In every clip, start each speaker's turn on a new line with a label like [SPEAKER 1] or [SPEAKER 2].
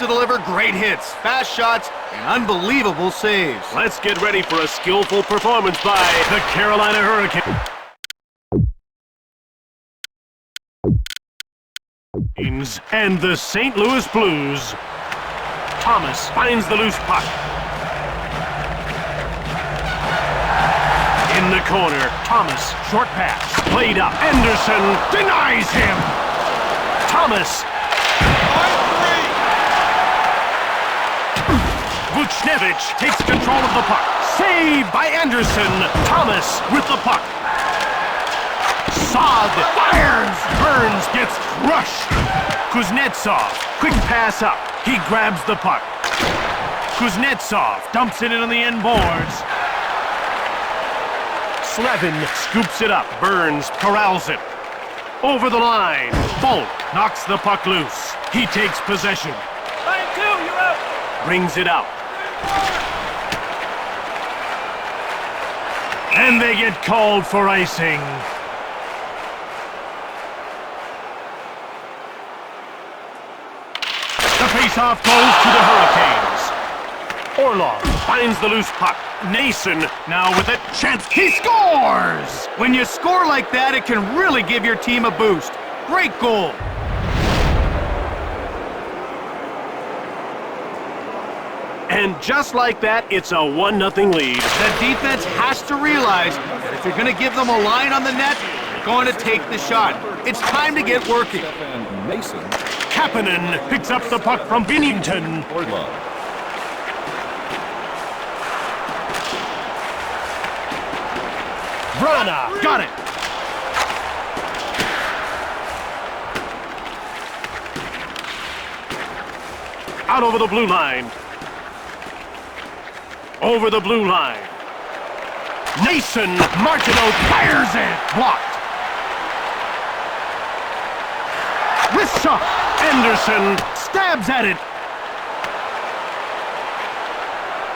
[SPEAKER 1] to deliver great hits, fast shots, and unbelievable saves.
[SPEAKER 2] Let's get ready for a skillful performance by the Carolina Hurricanes. And the St. Louis Blues. Thomas finds the loose puck. In the corner, Thomas, short pass, played up. Anderson denies him. Thomas. Vucinovic takes control of the puck. Saved by Anderson. Thomas with the puck. Saad fires. Burns gets crushed. Kuznetsov, quick pass up. He grabs the puck. Kuznetsov dumps it in on the end boards. Slevin scoops it up. Burns corrals it. Over the line. Bolt knocks the puck loose. He takes possession.
[SPEAKER 3] Line 2, you're out.
[SPEAKER 2] Brings it out. And they get called for icing. The faceoff goes to the Hurricanes. Orlov finds the loose puck. Nason now with it. Chance.
[SPEAKER 1] He scores! When you score like that, it can really give your team a boost. Great goal.
[SPEAKER 2] And just like that, it's a 1-0 lead.
[SPEAKER 1] The defense has to realize that if you're going to give them a line on the net, you're going to take the shot. It's time to get working.
[SPEAKER 2] Kapanen picks up the puck from Binnington. Vrana got it. Out over the blue line. Over the blue line. Nason Martineau fires it. Blocked. Wrist shot. Anderson stabs at it.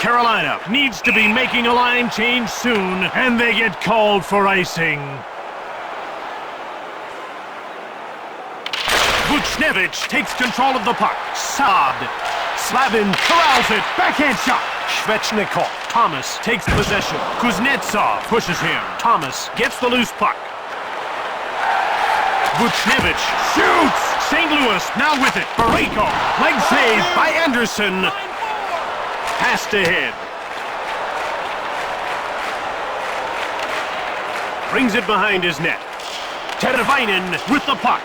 [SPEAKER 2] Carolina needs to be making a line change soon, and they get called for icing. Vucinovic takes control of the puck. Saad. Slavin corrals it. Backhand shot. Svechnikov. Thomas takes possession. Kuznetsov pushes him. Thomas gets the loose puck. Vucinovic shoots! St. Louis now with it. Barreto. Leg save by Anderson. Passed ahead. Brings it behind his net. Teravainen with the puck.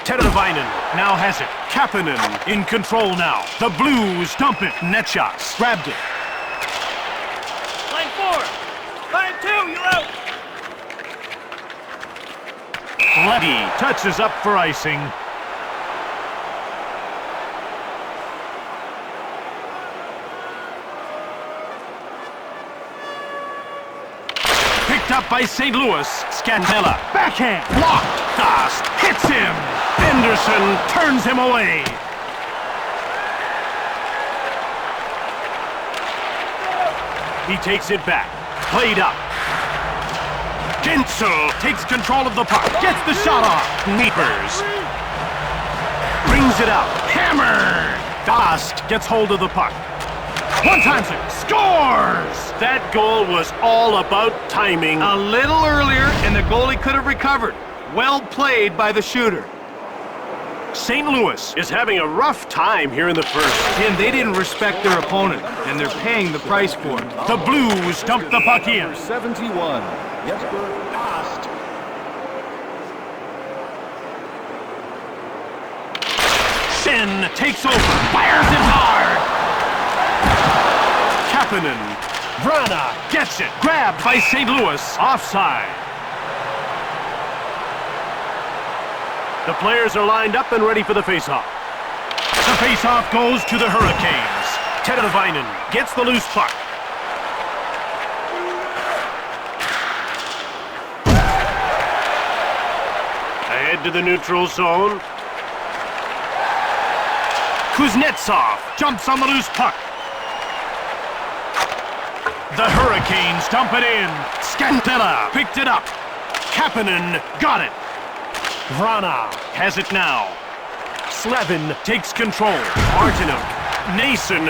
[SPEAKER 2] Teravainen now has it. Kapanen in control now. The Blues dump it. Net shots. Grabbed it.
[SPEAKER 3] Line 4. Line 2, you're out.
[SPEAKER 2] Letty touches up for icing. Picked up by St. Louis. Scandella. Backhand. Blocked. Dost hits him. Anderson turns him away. He takes it back. Played up. Gensel takes control of the puck. Gets the shot off. Neepers. Brings it out. Hammer. Dost gets hold of the puck. One times it. Scores! That goal was all about timing.
[SPEAKER 1] A little earlier, and the goalie could have recovered. Well played by the shooter.
[SPEAKER 2] St. Louis is having a rough time here in the first.
[SPEAKER 1] Tim, they didn't respect their opponent, and they're paying the price for it.
[SPEAKER 2] The Blues dump the puck in.
[SPEAKER 4] 71. Jesper Dost.
[SPEAKER 2] Shen takes over. Fires it hard. Kapanen. Vrana gets it. Grabbed by St. Louis. Offside. The players are lined up and ready for the faceoff. The faceoff goes to the Hurricanes. Teravainen gets the loose puck. Ahead to the neutral zone. Kuznetsov jumps on the loose puck. The Hurricanes dump it in. Scandella picked it up. Kapanen got it. Vrana has it now. Slevin takes control. Martinuk. Nason.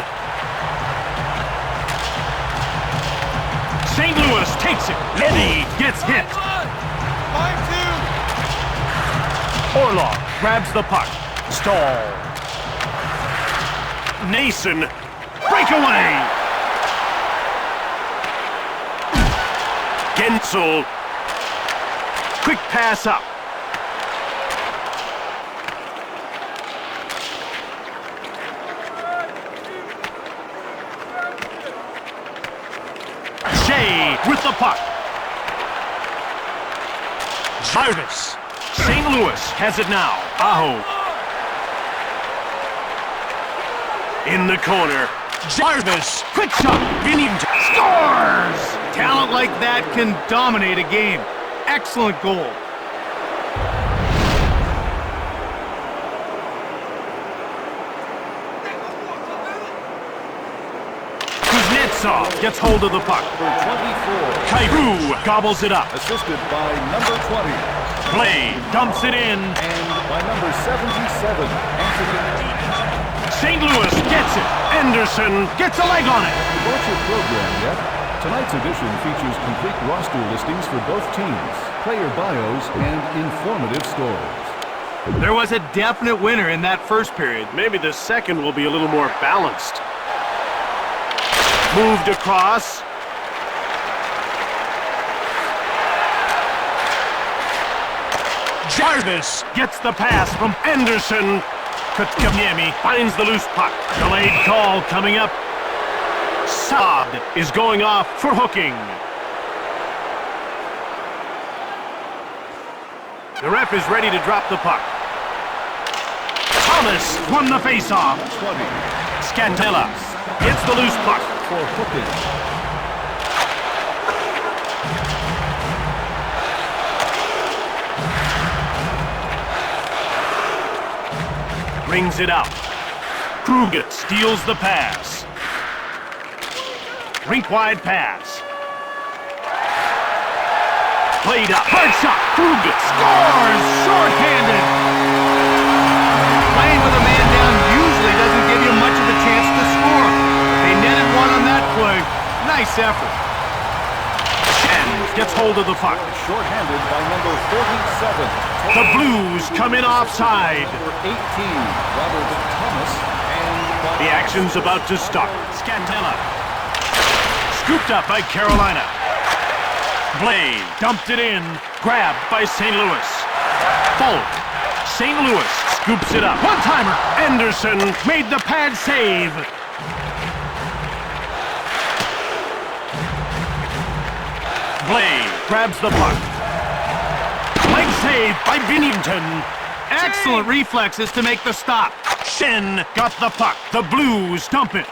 [SPEAKER 2] St. Louis takes it. Eddy gets hit. Orlov grabs the puck. Stall. Nason. Breakaway. Gensel. Quick pass up. Shea with the puck. Jarvis. St. Louis has it now. Aho. In the corner. Jarvis. Quick shot. Binnington scores!
[SPEAKER 1] Talent like that can dominate a game. Excellent goal.
[SPEAKER 2] Kuznetsov gets hold of the puck.
[SPEAKER 4] Number 24.
[SPEAKER 2] Kyrou gobbles it up.
[SPEAKER 4] Assisted by number 20.
[SPEAKER 2] Play dumps it in.
[SPEAKER 4] And by number 77, Anthony.
[SPEAKER 2] St. Louis gets it. Anderson gets a leg on it.
[SPEAKER 4] Bought your program yet? Tonight's edition features complete roster listings for both teams, player bios, and informative scores.
[SPEAKER 1] There was a definite winner in that first period.
[SPEAKER 2] Maybe the second will be a little more balanced. Moved across. Jarvis gets the pass from Anderson. Kotkaniemi finds the loose puck. Delayed call coming up. Saad is going off for hooking. The ref is ready to drop the puck. Thomas won the faceoff.
[SPEAKER 4] 20.
[SPEAKER 2] Scantella gets the loose puck.
[SPEAKER 4] For hooking.
[SPEAKER 2] Brings it out. Kruger steals the pass. Rink-wide pass. Played up. Hard shot. Kruger scores! Short-handed.
[SPEAKER 1] Playing with a man down usually doesn't give you much of a chance to score. They netted one on that play. Nice effort.
[SPEAKER 2] Chen gets hold of the puck.
[SPEAKER 4] Short-handed by number 47.
[SPEAKER 2] The Blues come in offside.
[SPEAKER 4] Number 18, Robert Thomas. And
[SPEAKER 2] The action's about to start. Scantella. Scooped up by Carolina. Blade dumped it in. Grabbed by St. Louis. Folk. St. Louis scoops it up. One-timer. Anderson made the pad save. Blade grabs the puck. Leg save by Binnington.
[SPEAKER 1] Excellent reflexes to make the stop.
[SPEAKER 2] Shen got the puck. The Blues dump it.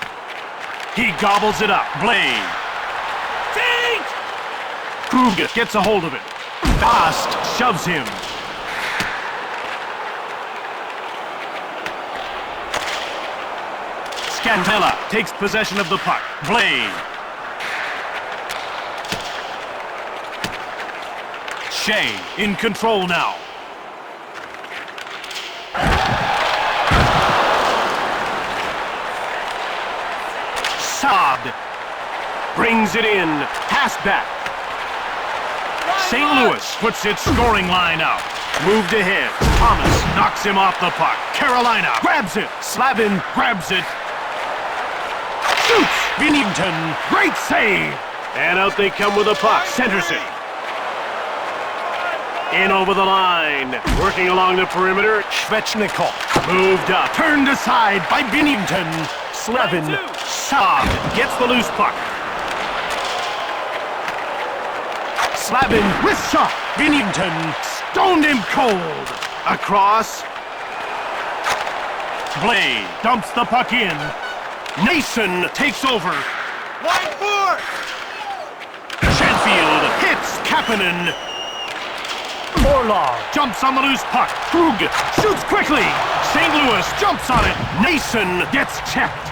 [SPEAKER 2] He gobbles it up. Blade.
[SPEAKER 3] Take!
[SPEAKER 2] Kruger gets a hold of it. Fast shoves him. Scantella takes possession of the puck. Blade. Shea in control now. Saad brings it in. Pass back. St. Louis puts its scoring line out. Moved ahead. Thomas knocks him off the puck. Carolina grabs it. Slavin grabs it. Shoots. Binnington. Great save. And out they come with the puck. Centers it. In over the line. Working along the perimeter. Svechnikov. Moved up. Turned aside by Binnington. Slavin. Saad gets the loose puck. Slavin with shot. Binnington stoned him cold. Across. Blade dumps the puck in. Nason takes over.
[SPEAKER 3] Line 4!
[SPEAKER 2] Shanfield hits Kapanen. Orlov jumps on the loose puck. Krug shoots quickly. St. Louis jumps on it. Nason gets checked.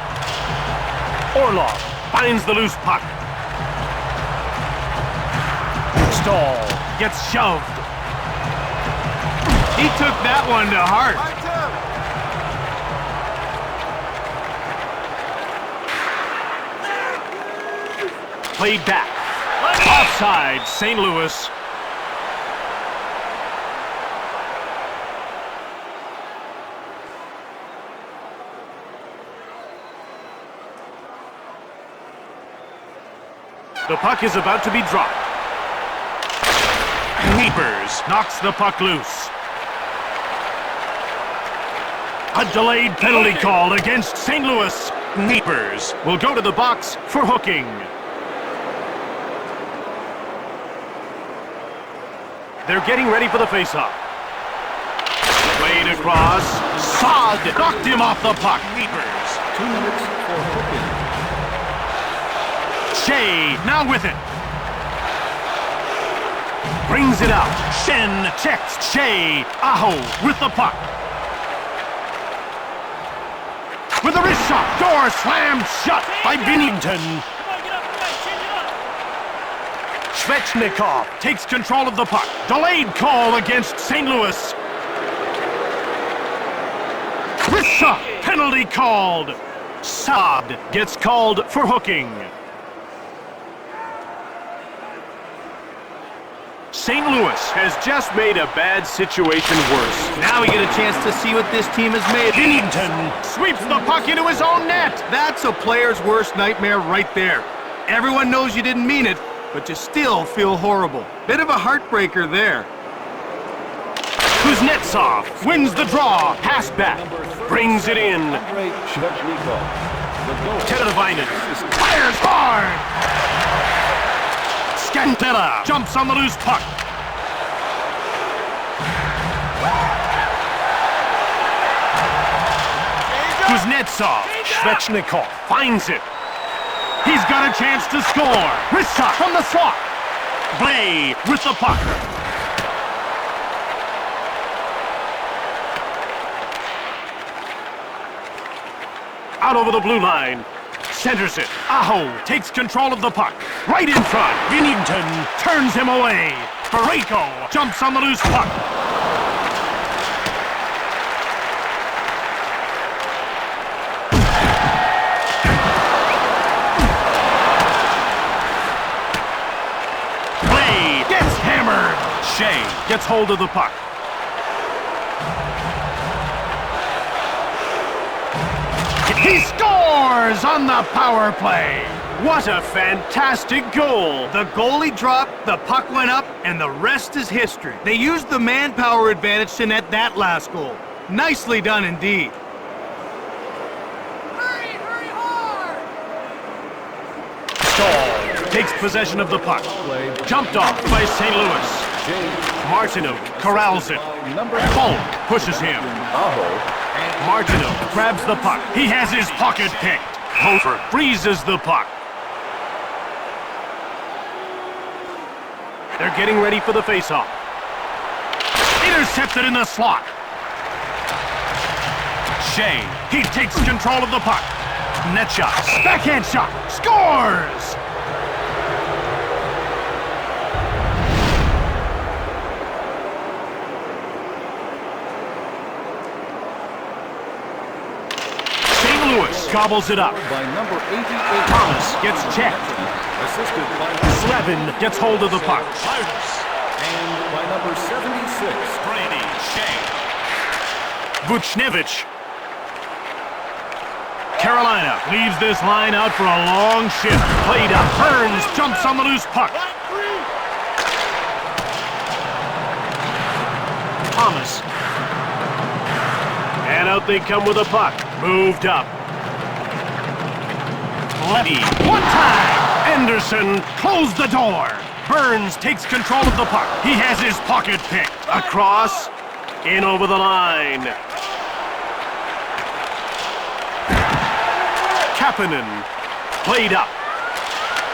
[SPEAKER 2] Orlov finds the loose puck. Stahl gets shoved.
[SPEAKER 1] He took that one to heart.
[SPEAKER 2] played back. Offside, St. Louis. The puck is about to be dropped. Keepers knocks the puck loose. A delayed penalty call against St. Louis. Keepers will go to the box for hooking. They're getting ready for the faceoff. Played across. Sod knocked him off the puck. Keepers.
[SPEAKER 4] 2 minutes for hooking.
[SPEAKER 2] Shea now with it. Brings it out. Shen checks Shea. Aho with the puck. With a wrist shot. Door slammed shut by Binnington.
[SPEAKER 3] Come on, get up, guys, change it up.
[SPEAKER 2] Svechnikov takes control of the puck. Delayed call against St. Louis. Wrist shot. Penalty called. Saad gets called for hooking. St. Louis has just made a bad situation worse.
[SPEAKER 1] Now we get a chance to see what this team has made.
[SPEAKER 2] Binnington sweeps the puck into his own net.
[SPEAKER 1] That's a player's worst nightmare right there. Everyone knows you didn't mean it, but you still feel horrible. Bit of a heartbreaker there.
[SPEAKER 2] Kuznetsov wins the draw. Pass back. Brings it in.
[SPEAKER 4] Andrei Svechnikov. The goal.
[SPEAKER 2] Teravainen fires hard. Scantella jumps on the loose puck. Kuznetsov. Svechnikov finds it. He's got a chance to score. Wrist shot from the slot. Blay with the puck. Out over the blue line. Centers it. Aho takes control of the puck. Right in front. Binnington turns him away. Parayko jumps on the loose puck. Blay gets hammered. Shea gets hold of the puck. He scores on the power play. What a fantastic goal.
[SPEAKER 1] The goalie dropped, the puck went up, and the rest is history. They used the manpower advantage to net that last goal. Nicely done indeed.
[SPEAKER 3] Hurry, hurry hard!
[SPEAKER 2] Stahl takes possession of the puck. Jumped off by St. Louis. Martineau corrals it. Falk pushes him. Martineau grabs the puck. He has his pocket picked. Hofer freezes the puck. They're getting ready for the faceoff. Intercepted in the slot. Shea, he takes control of the puck. Net shot, backhand shot, scores! Lewis gobbles it up.
[SPEAKER 4] By number 88.
[SPEAKER 2] Thomas gets checked.
[SPEAKER 4] Assisted by
[SPEAKER 2] Slevin gets hold of the puck.
[SPEAKER 4] and by number 76.
[SPEAKER 2] Brady, Shea. Vuchnevich. Carolina leaves this line out for a long shift. Played up. Burns jumps on the loose puck. Thomas. And out they come with a puck. Moved up. Letty. One time. Anderson closed the door. Burns takes control of the puck. He has his pocket picked. Across. In over the line. Kapanen. Played up.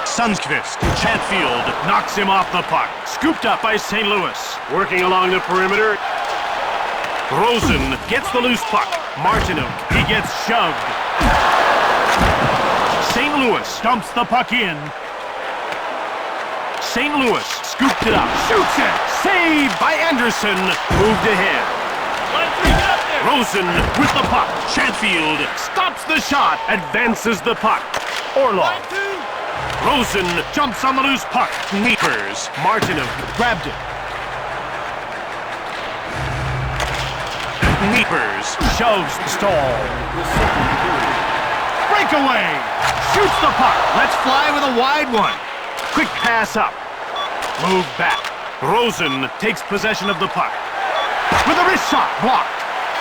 [SPEAKER 2] Sundqvist. Chatfield knocks him off the puck. Scooped up by St. Louis. Working along the perimeter. Rosen gets the loose puck. Martineau. He gets shoved. St. Louis dumps the puck in. St. Louis scooped it up. Shoots it. Saved by Anderson. Moved ahead.
[SPEAKER 3] Line 3, get up there!
[SPEAKER 2] Rosen with the puck. Chatfield stops the shot. Advances the puck. Orlov.
[SPEAKER 3] Line 2!
[SPEAKER 2] Rosen jumps on the loose puck. Leapers. Martinov grabbed it. Leapers. Shoves stall. Breakaway. Shoots the puck.
[SPEAKER 1] Let's fly with a wide one.
[SPEAKER 2] Quick pass up. Move back. Rosen takes possession of the puck. With a wrist shot. Blocked.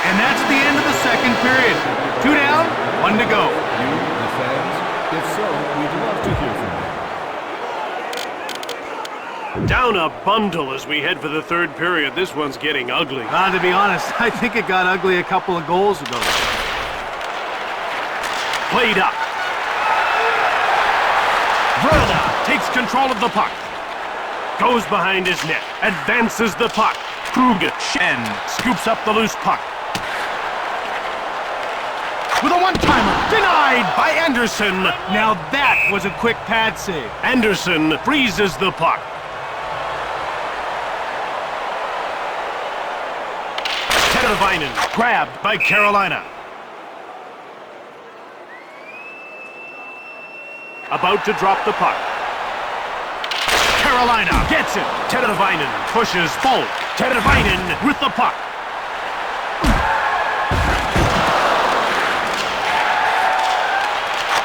[SPEAKER 1] And that's the end of the second period. 2 down, 1 to go.
[SPEAKER 4] You, the fans? If so, we'd love to hear from you.
[SPEAKER 2] Down a bundle as we head for the third period. This one's getting ugly.
[SPEAKER 1] To be honest, I think it got ugly a couple of goals ago.
[SPEAKER 2] Played up. Vrana takes control of the puck. Goes behind his net. Advances the puck. Krug Shen scoops up the loose puck. With a one-timer. Denied by Anderson.
[SPEAKER 1] Now that was a quick pad save.
[SPEAKER 2] Anderson freezes the puck. Teravainen grabbed by Carolina. About to drop the puck. Carolina gets it. Teravainen pushes Folk. Teravainen with the puck.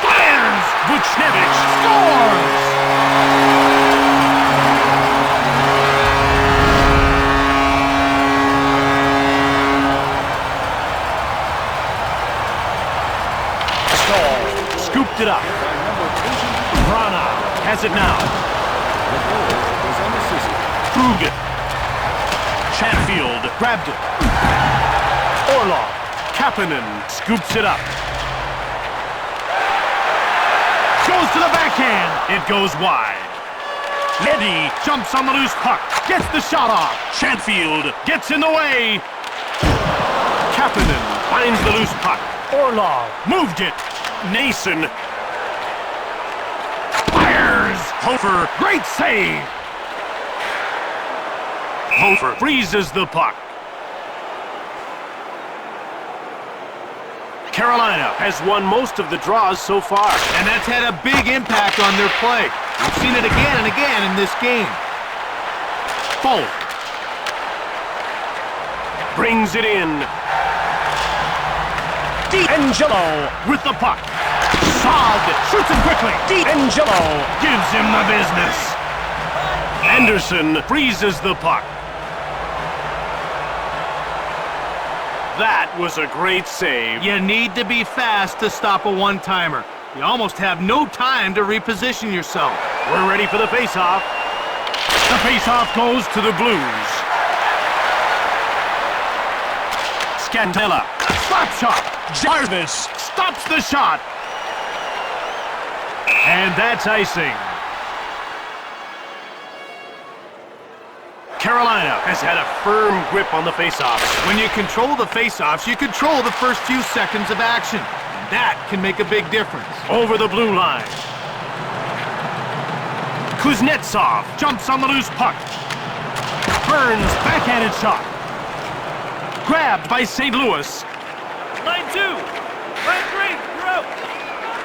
[SPEAKER 2] Fires! Vuchnevich scores! Scooped it up. Vrana has it now.
[SPEAKER 4] The goal was unassisted.
[SPEAKER 2] Krug. Chatfield grabbed it. Orlov. Kapanen scoops it up. Goes to the backhand. It goes wide. Leddy jumps on the loose puck. Gets the shot off. Chatfield gets in the way. Kapanen finds the loose puck. Orlov moved it. Nason fires. Hofer, great save. Hofer freezes the puck. Carolina has won most of the draws so far.
[SPEAKER 1] And that's had a big impact on their play. We've seen it again and again in this game.
[SPEAKER 2] Folk brings it in. D'Angelo with the puck. Saad shoots it quickly. D'Angelo gives him the business. Anderson freezes the puck. That was a great save.
[SPEAKER 1] You need to be fast to stop a one-timer. You almost have no time to reposition yourself.
[SPEAKER 2] We're ready for the face-off. The face-off goes to the Blues. Scandella. Slap shot. Jarvis stops the shot. And that's icing. Carolina has had a firm grip on the face-offs.
[SPEAKER 1] When you control the face-offs, you control the first few seconds of action. And that can make a big difference.
[SPEAKER 2] Over the blue line. Kuznetsov jumps on the loose puck. Burns backhanded shot. Grabbed by St. Louis.
[SPEAKER 3] Line 2. Line 3. You're out.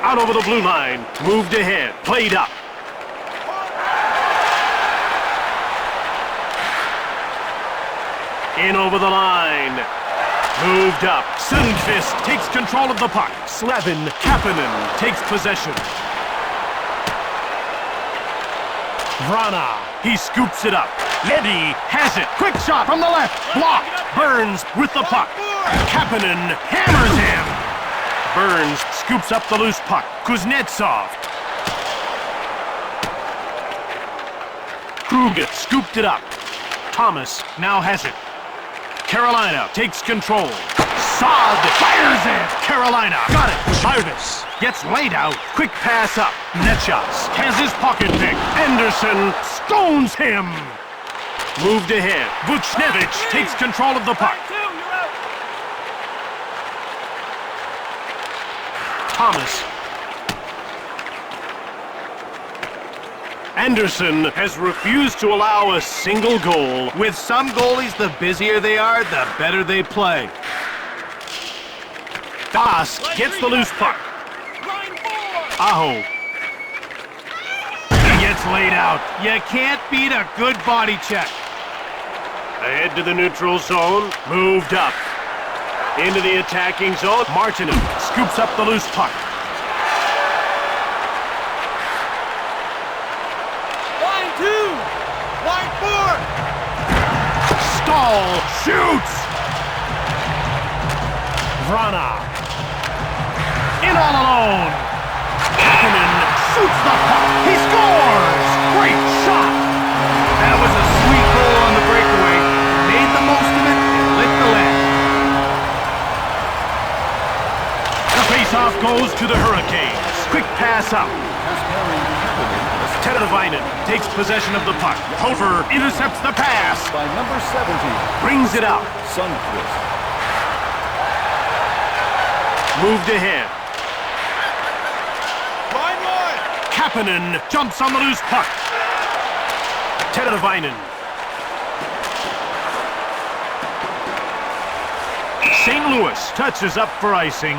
[SPEAKER 2] Out over the blue line. Moved ahead. Played up. In over the line. Moved up. Sundqvist takes control of the puck. Slavin Kapanen takes possession. Vrana. He scoops it up. Leddy has it. Quick shot from the left. Blocked. Burns with the puck. Kapanen hammers him. Burns scoops up the loose puck. Kuznetsov. Krug scooped it up. Thomas now has it. Carolina takes control. Saad fires it. Carolina got it. Jarvis gets laid out. Quick pass up. Netchas has his pocket pick. Anderson stones him. Moved ahead. Vuchnevich takes control of the puck.
[SPEAKER 3] Line 2. You're out.
[SPEAKER 2] Thomas. Anderson has refused to allow a single goal.
[SPEAKER 1] With some goalies, the busier they are, the better they play.
[SPEAKER 2] Dask gets the loose puck.
[SPEAKER 3] Line 4.
[SPEAKER 2] Aho laid out.
[SPEAKER 1] You can't beat a good body check.
[SPEAKER 2] Ahead to the neutral zone. Moved up. Into the attacking zone. Martinen scoops up the loose puck.
[SPEAKER 3] Line 2! Line 4!
[SPEAKER 2] Stahl shoots! Vrana. In all alone. Kapanen shoots the puck. He scores! Great shot!
[SPEAKER 1] That was a sweet goal on the breakaway. Made the most of it and lit the lead.
[SPEAKER 2] The faceoff goes to the Hurricanes. Quick pass out. Teravainen takes possession of the puck. Hofer intercepts the pass.
[SPEAKER 4] By number 70.
[SPEAKER 2] Brings it out.
[SPEAKER 4] Sundqvist.
[SPEAKER 2] Moved ahead.
[SPEAKER 3] Line 1!
[SPEAKER 2] Kapanen jumps on the loose puck. Teravainen. St. Louis touches up for icing.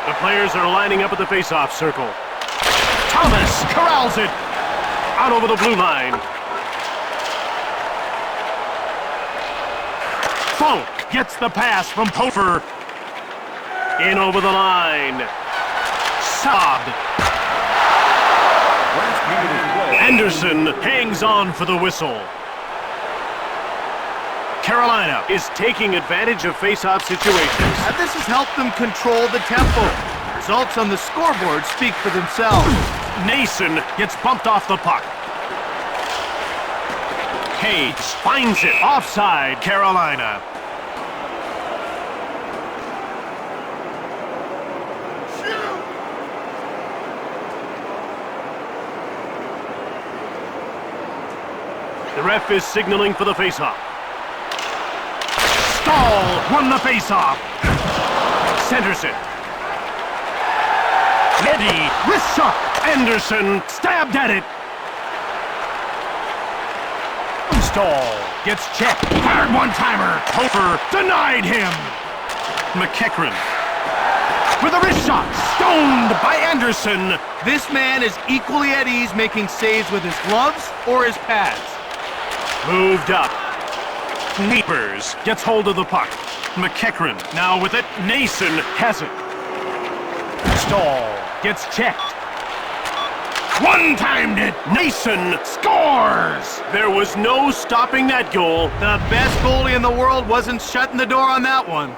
[SPEAKER 2] The players are lining up at the face-off circle. Thomas corrals it. Out over the blue line. Falk gets the pass from Hofer. In over the line. Saab. Anderson hangs on for the whistle. Carolina is taking advantage of face-off situations.
[SPEAKER 1] And this has helped them control the tempo. The results on the scoreboard speak for themselves.
[SPEAKER 2] Nason gets bumped off the puck. Hayes finds it. Offside, Carolina. The ref is signaling for the face-off. Stahl won the face-off. Centers it. Eddy, wrist shot. Anderson stabbed at it. Stahl gets checked. Hard one-timer. Hofer denied him. McEachran with a wrist shot. Stoned by Anderson.
[SPEAKER 1] This man is equally at ease making saves with his gloves or his pads.
[SPEAKER 2] Moved up. Niepers gets hold of the puck. McEachran now with it. Nason has it. Stahl gets checked. One-timed it. Nason scores! There was no stopping that goal.
[SPEAKER 1] The best goalie in the world wasn't shutting the door on that one.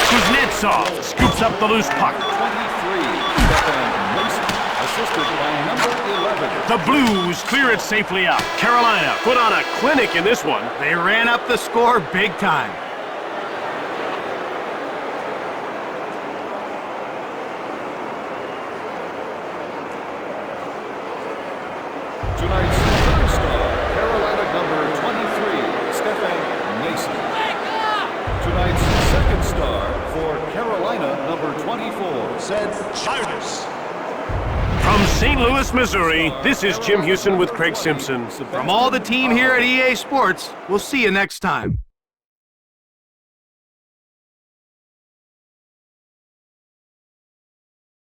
[SPEAKER 2] Kuznetsov scoops up the loose puck.
[SPEAKER 4] 23. Stefan Mason. Assisted by number 11.
[SPEAKER 2] The Blues clear it safely out. Carolina put on a clinic in this one.
[SPEAKER 1] They ran up the score big time.
[SPEAKER 4] Tonight's third star, Carolina number 23, Stefan Mason. Tonight's second star for Carolina number 24, Seth Childers.
[SPEAKER 2] From St. Louis, Missouri, this is Jim Houston with Craig Simpson.
[SPEAKER 1] From all the team here at EA Sports, we'll see you next time.